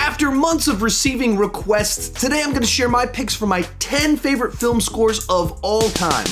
After months of receiving requests, today I'm going to share my picks for my 10 favorite film scores of all time.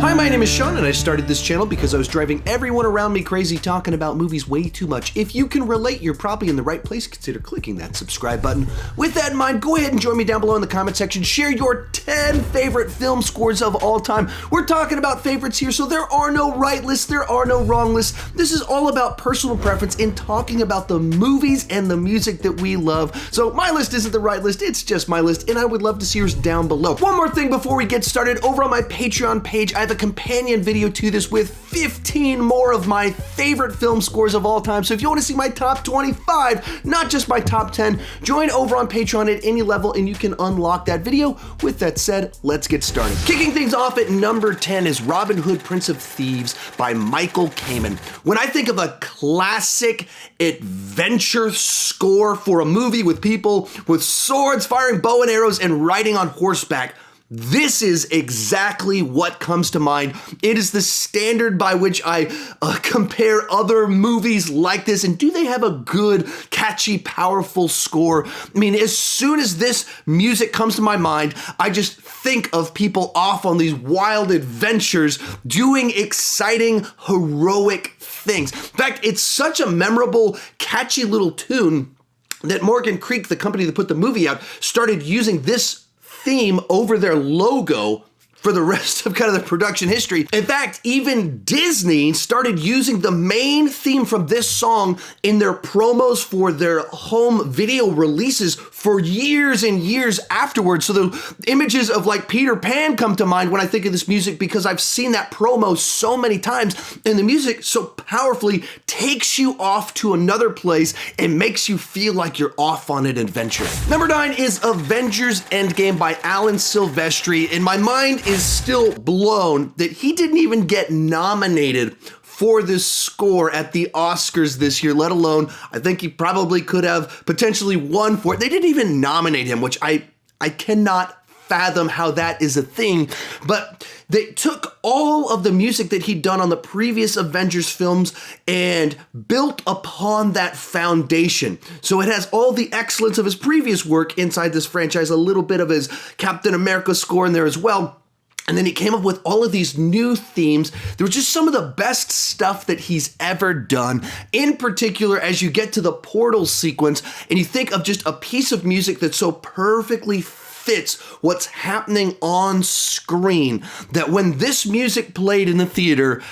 Hi, my name is Sean, and I started this channel because I was driving everyone around me crazy talking about movies way too much. If you can relate, you're probably in the right place. Consider clicking that subscribe button. With that in mind, go ahead and join me down below in the comment section. Share your 10 favorite film scores of all time. We're talking about favorites here, so there are no right lists, there are no wrong lists. This is all about personal preference in talking about the movies and the music that we love. So my list isn't the right list, it's just my list, and I would love to see yours down below. One more thing before we get started, over on my Patreon page, I have a companion video to this with 15 more of my favorite film scores of all time. So if you want to see my top 25, not just my top 10, join over on Patreon at any level and you can unlock that video. With that said, let's get started. Kicking things off at number 10 is Robin Hood, Prince of Thieves by Michael Kamen. When I think of a classic adventure score for a movie with people with swords, firing bow and arrows, and riding on horseback, this is exactly what comes to mind. It is the standard by which I compare other movies like this. And do they have a good, catchy, powerful score? I mean, as soon as this music comes to my mind, I just think of people off on these wild adventures doing exciting, heroic things. In fact, it's such a memorable, catchy little tune that Morgan Creek, the company that put the movie out, started using this theme over their logo for the rest of kind of the production history. In fact, even Disney started using the main theme from this song in their promos for their home video releases for years and years afterwards. So the images of like Peter Pan come to mind when I think of this music because I've seen that promo so many times, and the music so powerfully takes you off to another place and makes you feel like you're off on an adventure. Number 9 is Avengers Endgame by Alan Silvestri. In my mind is still blown that he didn't even get nominated for this score at the Oscars this year, let alone, I think he probably could have potentially won for it. They didn't even nominate him, which I cannot fathom how that is a thing. But they took all of the music that he'd done on the previous Avengers films and built upon that foundation. So it has all the excellence of his previous work inside this franchise, a little bit of his Captain America score in there as well. And then he came up with all of these new themes. They were just some of the best stuff that he's ever done. In particular, as you get to the portal sequence and you think of just a piece of music that so perfectly fits what's happening on screen, that when this music played in the theater,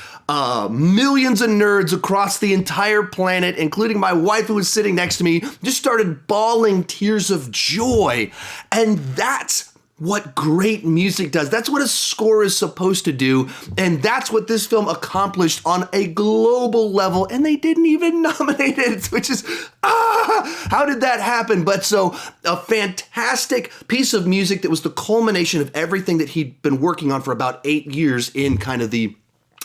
millions of nerds across the entire planet, including my wife who was sitting next to me, just started bawling tears of joy. And that's what great music does. That's what a score is supposed to do. And that's what this film accomplished on a global level. And they didn't even nominate it, which is, how did that happen? But so a fantastic piece of music that was the culmination of everything that he'd been working on for about 8 years in kind of the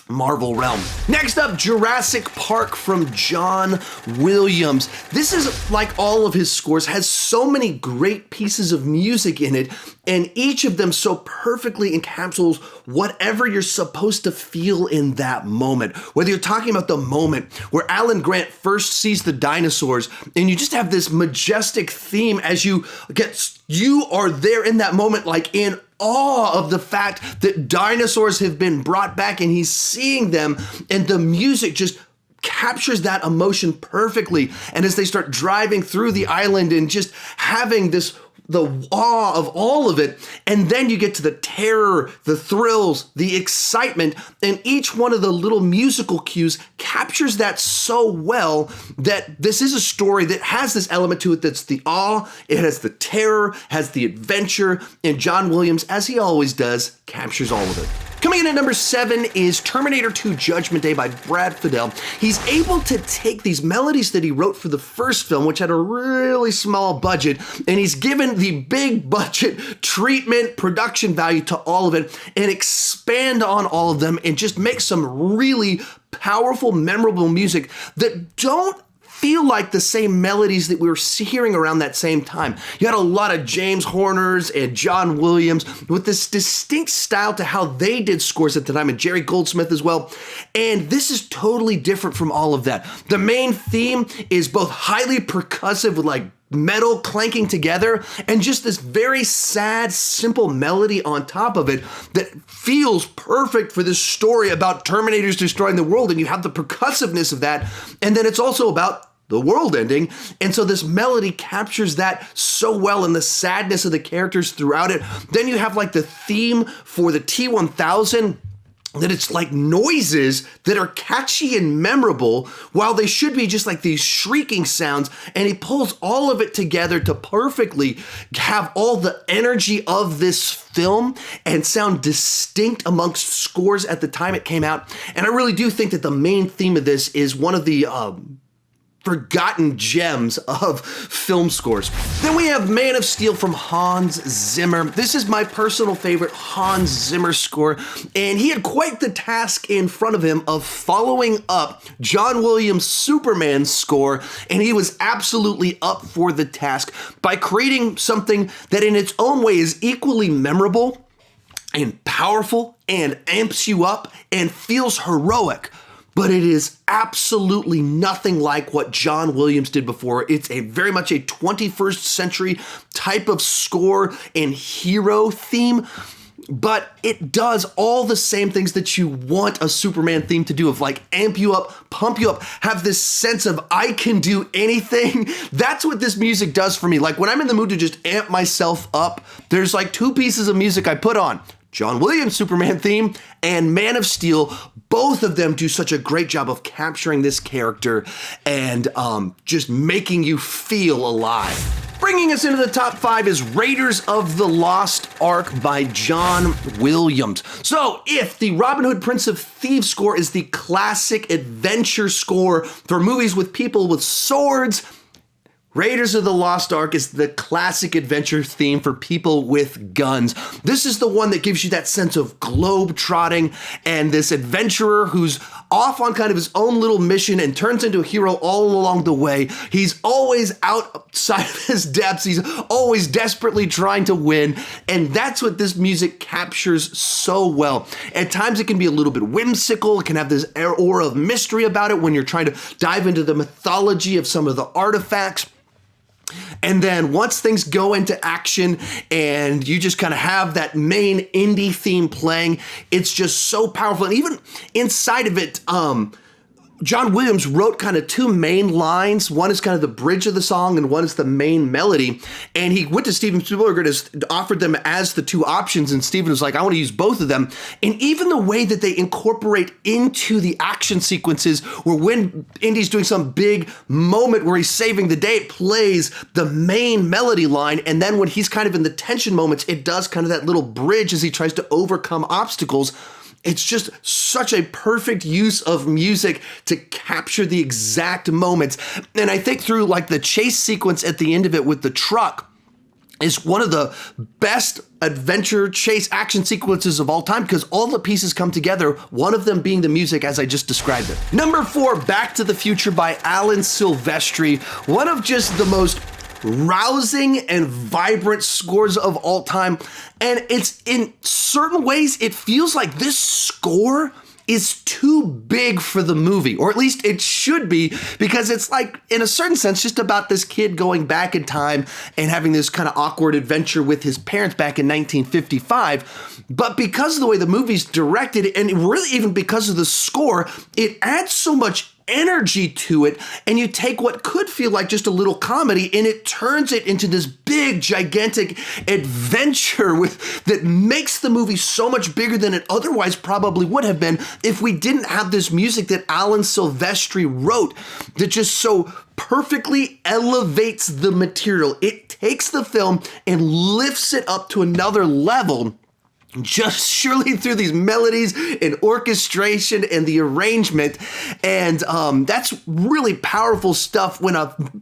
Marvel realm. Next up, Jurassic Park from John Williams. This is, like all of his scores, has so many great pieces of music in it, and each of them so perfectly encapsulates whatever you're supposed to feel in that moment. Whether you're talking about the moment where Alan Grant first sees the dinosaurs, and you just have this majestic theme as you are there in that moment, like in awe of the fact that dinosaurs have been brought back and he's seeing them, and the music just captures that emotion perfectly. And as they start driving through the island and just having the awe of all of it, and then you get to the terror, the thrills, the excitement, and each one of the little musical cues captures that so well that this is a story that has this element to it that's the awe, it has the terror, has the adventure, and John Williams, as he always does, captures all of it. Coming in at number 7 is Terminator 2 Judgment Day by Brad Fiedel. He's able to take these melodies that he wrote for the first film, which had a really small budget, and he's given the big budget treatment, production value to all of it, and expand on all of them and just make some really powerful, memorable music that don't feel like the same melodies that we were hearing around that same time. You had a lot of James Horners and John Williams with this distinct style to how they did scores at the time, and Jerry Goldsmith as well. And this is totally different from all of that. The main theme is both highly percussive with like metal clanking together and just this very sad, simple melody on top of it that feels perfect for this story about Terminators destroying the world. And you have the percussiveness of that. And then it's also about the world ending. And so this melody captures that so well, and the sadness of the characters throughout it. Then you have like the theme for the T-1000, that it's like noises that are catchy and memorable while they should be just like these shrieking sounds. And he pulls all of it together to perfectly have all the energy of this film and sound distinct amongst scores at the time it came out. And I really do think that the main theme of this is one of the forgotten gems of film scores. Then we have Man of Steel from Hans Zimmer. This is my personal favorite Hans Zimmer score, and he had quite the task in front of him of following up John Williams' Superman score, and he was absolutely up for the task by creating something that in its own way is equally memorable and powerful and amps you up and feels heroic. But it is absolutely nothing like what John Williams did before. It's very much a 21st century type of score and hero theme, but it does all the same things that you want a Superman theme to do, of like amp you up, pump you up, have this sense of I can do anything. That's what this music does for me. Like when I'm in the mood to just amp myself up, there's like two pieces of music I put on. John Williams' Superman theme and Man of Steel. Both of them do such a great job of capturing this character and just making you feel alive. Bringing us into the top 5 is Raiders of the Lost Ark by John Williams. So if the Robin Hood Prince of Thieves score is the classic adventure score for movies with people with swords, Raiders of the Lost Ark is the classic adventure theme for people with guns. This is the one that gives you that sense of globe-trotting and this adventurer who's off on kind of his own little mission and turns into a hero all along the way. He's always outside of his depths. He's always desperately trying to win. And that's what this music captures so well. At times it can be a little bit whimsical. It can have this aura of mystery about it when you're trying to dive into the mythology of some of the artifacts. And then once things go into action and you just kind of have that main indie theme playing, it's just so powerful. And even inside of it, John Williams wrote kind of two main lines. One is kind of the bridge of the song and one is the main melody. And he went to Steven Spielberg and offered them as the two options. And Steven was like, I want to use both of them. And even the way that they incorporate into the action sequences where when Indy's doing some big moment where he's saving the day, it plays the main melody line. And then when he's kind of in the tension moments, it does kind of that little bridge as he tries to overcome obstacles. It's just such a perfect use of music to capture the exact moments. And I think through like the chase sequence at the end of it with the truck is one of the best adventure chase action sequences of all time because all the pieces come together, one of them being the music as I just described it. Number 4, Back to the Future by Alan Silvestri. One of just the most rousing and vibrant scores of all time. And it's in certain ways, it feels like this score is too big for the movie, or at least it should be, because it's like, in a certain sense, just about this kid going back in time and having this kind of awkward adventure with his parents back in 1955. But because of the way the movie's directed, and really even because of the score, it adds so much energy to it, and you take what could feel like just a little comedy and it turns it into this big gigantic adventure that makes the movie so much bigger than it otherwise probably would have been if we didn't have this music that Alan Silvestri wrote that just so perfectly elevates the material. It takes the film and lifts it up to another level just surely through these melodies and orchestration and the arrangement. And that's really powerful stuff when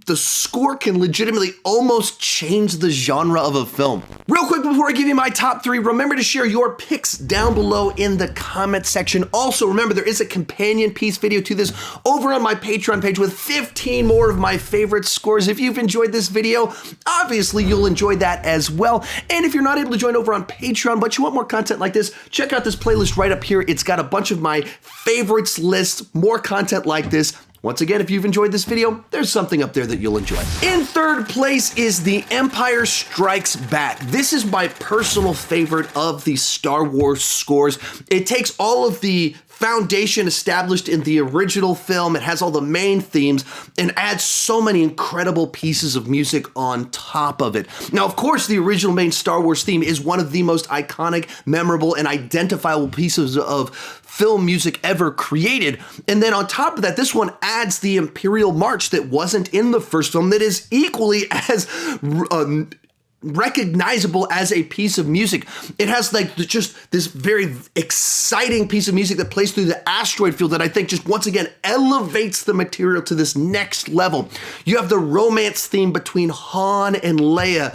the score can legitimately almost change the genre of a film. Real quick before I give you my top 3, remember to share your picks down below in the comment section. Also, remember there is a companion piece video to this over on my Patreon page with 15 more of my favorite scores. If you've enjoyed this video, obviously you'll enjoy that as well. And if you're not able to join over on Patreon, but you want more content like this, check out this playlist right up here. It's got a bunch of my favorites lists, more content like this. Once again, if you've enjoyed this video, there's something up there that you'll enjoy. In third place is The Empire Strikes Back. This is my personal favorite of the Star Wars scores. It takes all of the foundation established in the original film. It has all the main themes and adds so many incredible pieces of music on top of it. Now, of course, the original main Star Wars theme is one of the most iconic, memorable, and identifiable pieces of film music ever created. And then on top of that, this one adds the Imperial March that wasn't in the first film that is equally as recognizable as a piece of music. It has like just this very exciting piece of music that plays through the asteroid field that I think just once again elevates the material to this next level. You have the romance theme between Han and Leia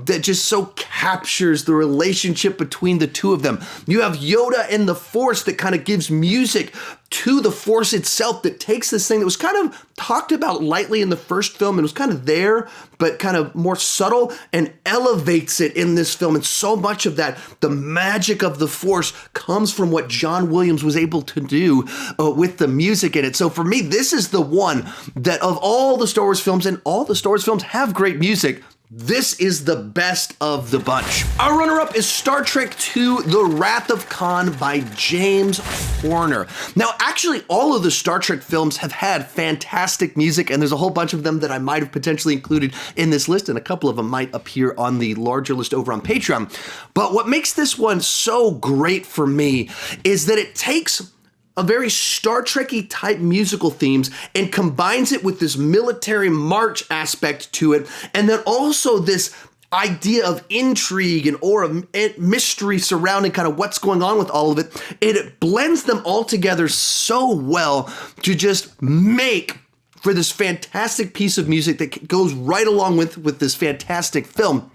that just so captures the relationship between the two of them. You have Yoda and the Force that kind of gives music to the Force itself that takes this thing that was kind of talked about lightly in the first film and was kind of there, but kind of more subtle, and elevates it in this film. And so much of that, the magic of the Force, comes from what John Williams was able to do with the music in it. So for me, this is the one that of all the Star Wars films, and all the Star Wars films have great music, this is the best of the bunch. Our runner-up is Star Trek II: The Wrath of Khan by James Horner. Now, actually, all of the Star Trek films have had fantastic music, and there's a whole bunch of them that I might have potentially included in this list, and a couple of them might appear on the larger list over on Patreon. But what makes this one so great for me is that it takes a very Star Trek-y type musical themes and combines it with this military march aspect to it, and then also this idea of intrigue and or a mystery surrounding kind of what's going on with all of it. It blends them all together so well to just make for this fantastic piece of music that goes right along with this fantastic film.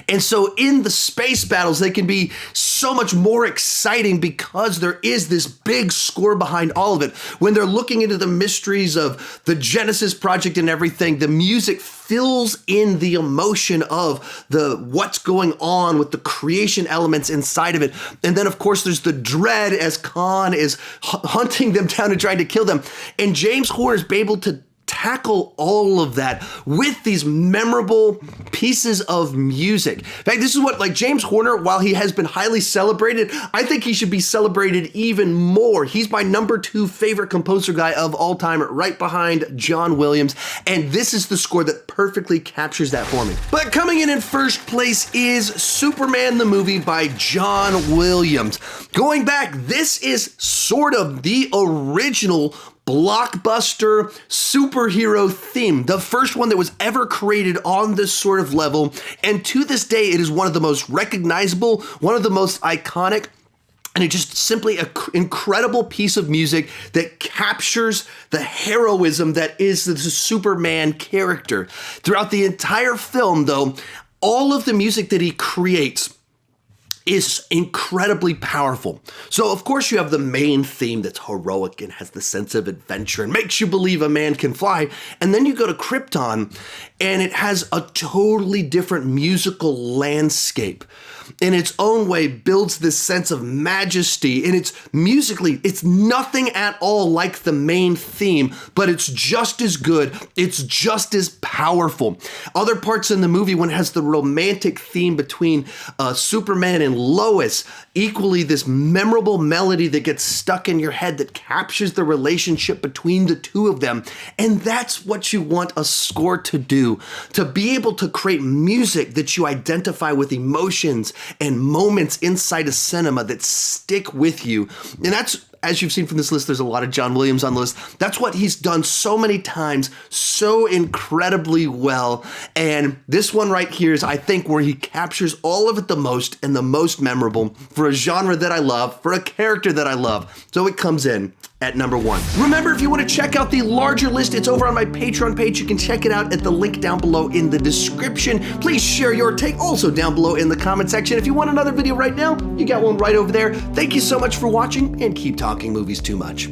And so in the space battles, they can be so much more exciting because there is this big score behind all of it. When they're looking into the mysteries of the Genesis Project and everything, the music fills in the emotion of what's going on with the creation elements inside of it. And then, of course, there's the dread as Khan is hunting them down and trying to kill them. And James Horner is able to tackle all of that with these memorable pieces of music. In fact, this is what, like, James Horner, while he has been highly celebrated, I think he should be celebrated even more. He's my number 2 favorite composer guy of all time, right behind John Williams, and this is the score that perfectly captures that for me. But coming in first place is Superman the Movie by John Williams. Going back, this is sort of the original blockbuster superhero theme, the first one that was ever created on this sort of level, and to this day it is one of the most recognizable, one of the most iconic, and it's just simply an incredible piece of music that captures the heroism that is the Superman character. Throughout the entire film, though, all of the music that he creates is incredibly powerful. So, of course, you have the main theme that's heroic and has the sense of adventure and makes you believe a man can fly. And then you go to Krypton, and it has a totally different musical landscape. In its own way, builds this sense of majesty, and it's musically, it's nothing at all like the main theme, but it's just as good, it's just as powerful. Other parts in the movie, when it has the romantic theme between Superman and Lois, equally this memorable melody that gets stuck in your head that captures the relationship between the two of them. And that's what you want a score to do, to be able to create music that you identify with emotions and moments inside a cinema that stick with you. And that's as you've seen from this list, there's a lot of John Williams on the list. That's what he's done so many times, so incredibly well. And this one right here is, I think, where he captures all of it the most and the most memorable for a genre that I love, for a character that I love. So it comes in at number 1. Remember, if you want to check out the larger list, it's over on my Patreon page. You can check it out at the link down below in the description. Please share your take also down below in the comment section. If you want another video right now, you got one right over there. Thank you so much for watching, and keep talking movies too much.